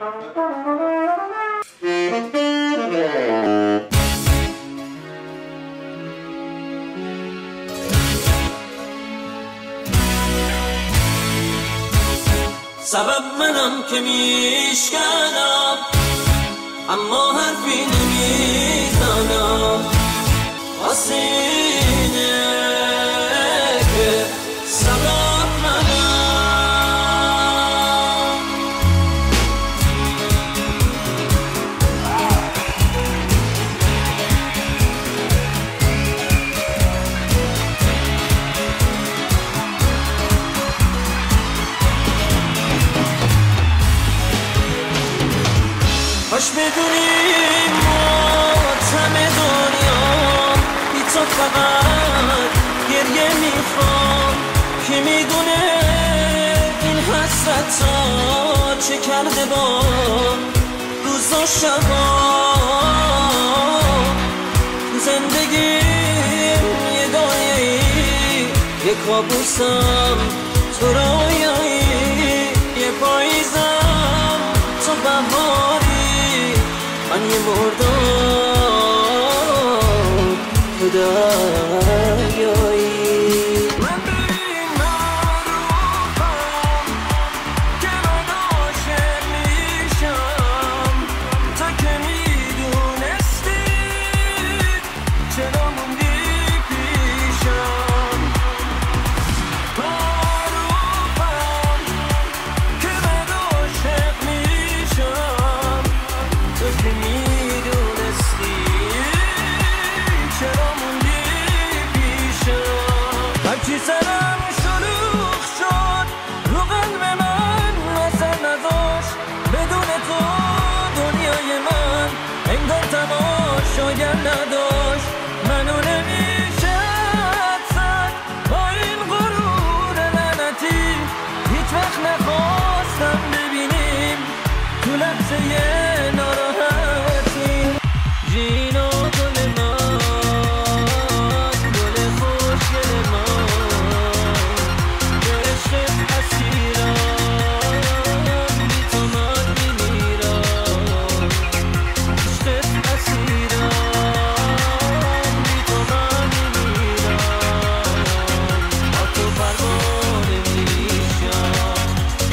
سبب منم که میشکنم اما حرفی نمیزنم واسه اینه که سبب منم کاش بدونیم ماتم دنیا بی تو فقط گریه میخوام که میدونه این حسرت ها چه کرده با روز و شبا زندگیم یه دایه‌ای یه کابوسم تو رویایی یه پاییزم تو بهاری من یه مردم تو دریایی من به این معروفم که من عاشق میشم تا که میدونستی چرا موندی پیشم معروفم که من عاشق میشم تو که میدونستی چرا موندی پیشم هرچی سرم شلوغ شد رو قلب من اثر نذاشت بدون تو دنیای من انگار تماشاگر نداشت منو نمیشه حدسد با این غرور لعنتی هیچ وقت نخواستم ببینیم تو لحظه ناراحتی جینا گل من گل خوشگل من به عشقت اسیرم بی تو من میمیرم عشقت اسیرم بی تو من میمیرم با تو پروانه میشم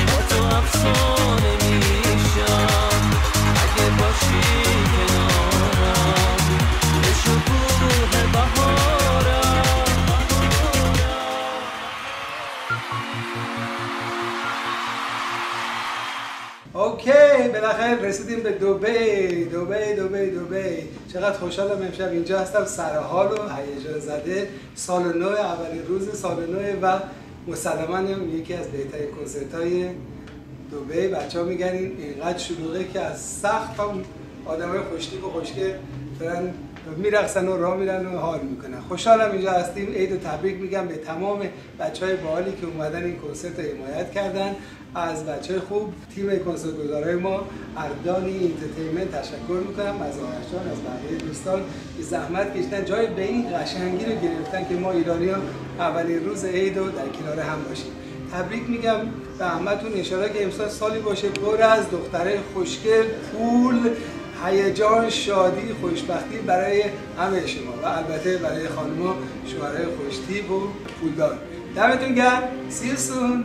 با تو افسانه میشم اگه باشی کنارم به شکوه بهارم اوکی بالاخره رسیدیم به دبی. چقدر خوشحالم امشب اینجا هستم، سر حال و هیجان زده. سال نو، اولین روز سال نو و مسلماً یکی از بهترین کنسرت‌های دبی. بچه‌ها میگن اینقدر شلوغه که از سقف هم آدمای خوشتیپ و خوشگل دارن میرقصن و راه میرن و حال میکنن. خوشحالم اینجا هستیم. عید و تبریک میگم به تمام بچهای باحالی که اومدن این کنسرت رو حمایت کردن. از بچهای خوب تیم کنسرتگزارای ما اردانی اینترتینمنت تشکر میکنم، از آرشان، از بقیه دوستان که زحمت کشیدن جای به این قشنگی رو گرفتن که ما ایرانی‌ها اولین روز عید رو در کنار هم باشیم. تبریک میگم به همتون. انشالله که امسال سالی باشه پر از دختره خوشگل، پول، هیجان، شادی، خوشبختی برای همه شما و البته برای خانم‌ها شوهرای خوشتیپ و پولدار. دمتون گرم. See you soon.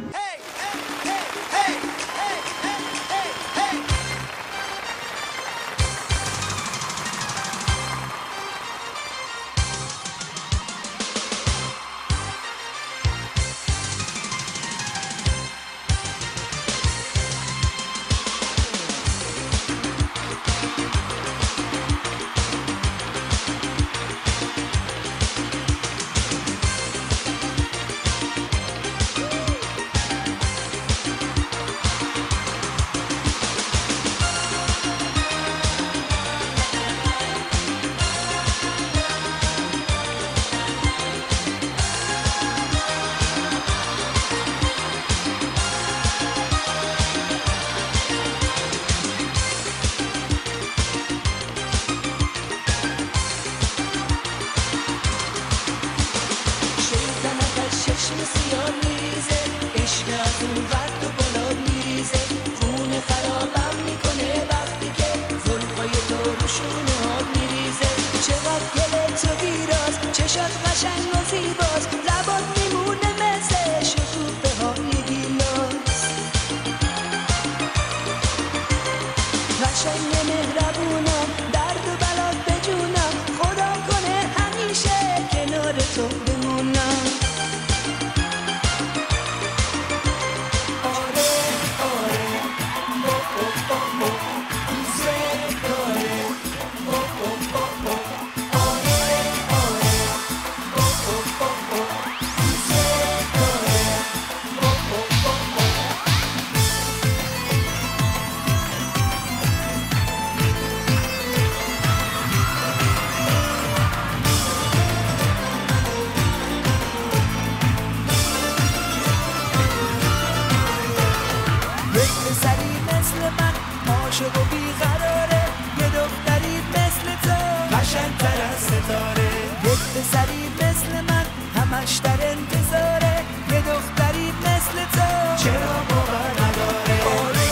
عاشق و بیقراره، یه دختری مثل تو قشنگ‌تر از ستاره، یک پسری مثل من همش در انتظاره، یه دختری مثل تو چرا باور نداره. آره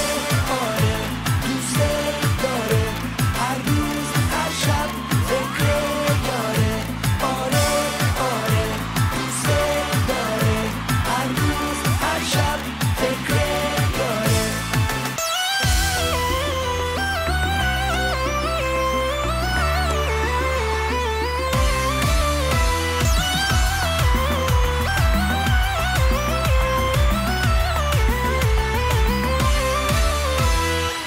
آره دوست داره، هر روز هر شب فکر یاره. آره آره دوست داره، هر روز هر شب فکر یاره.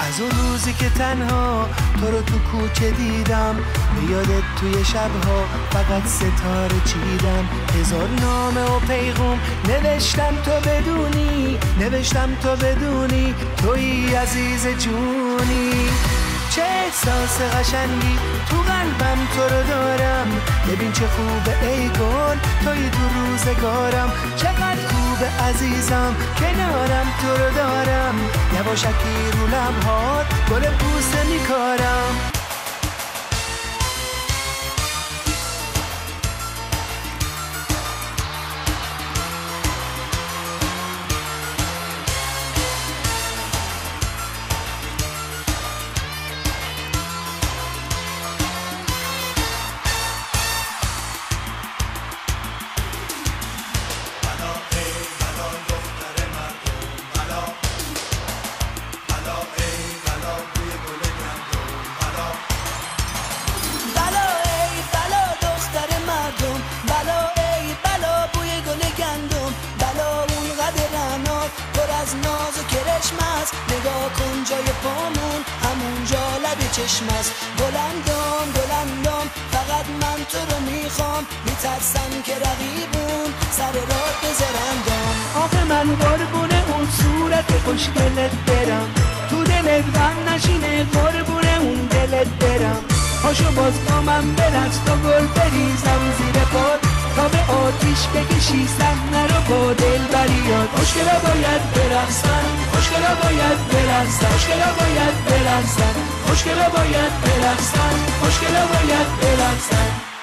از اون روزی که تنها تو رو تو کوچه دیدم، به یادت توی شبها فقط ستاره چیدم. هزار نامه و پیغام نوشتم تو بدونی توی عزیز جونی. چه احساس قشنگی تو قلبم تو رو دارم، ببین چه خوبه ای گل توی تو روزگارم. چقدر خوبه عزیزم کنارم تو رو دارم، یواشکی رو لبهات گل بوسه میکارم. نگاه کن جای پامون همونجا لب چشم است. گلندام فقط من تو رو میخوام، میترسم که رقیبون سر راه بذارن دام. آخه من قربونه اون صورت خوشگلت برم، تو دلت غم نشینه قربونه اون دلت برم. پاشو باز با من برقص تا گل بریزم زیر پات، تا به آتیش بکشی صحنه رو با دلبریات. خوشگلا باید برقصن، خوشگلا باید برقصن، خوشگلا باید برقصن، خوشگلا باید برقصن، خوشگلا باید برقصن.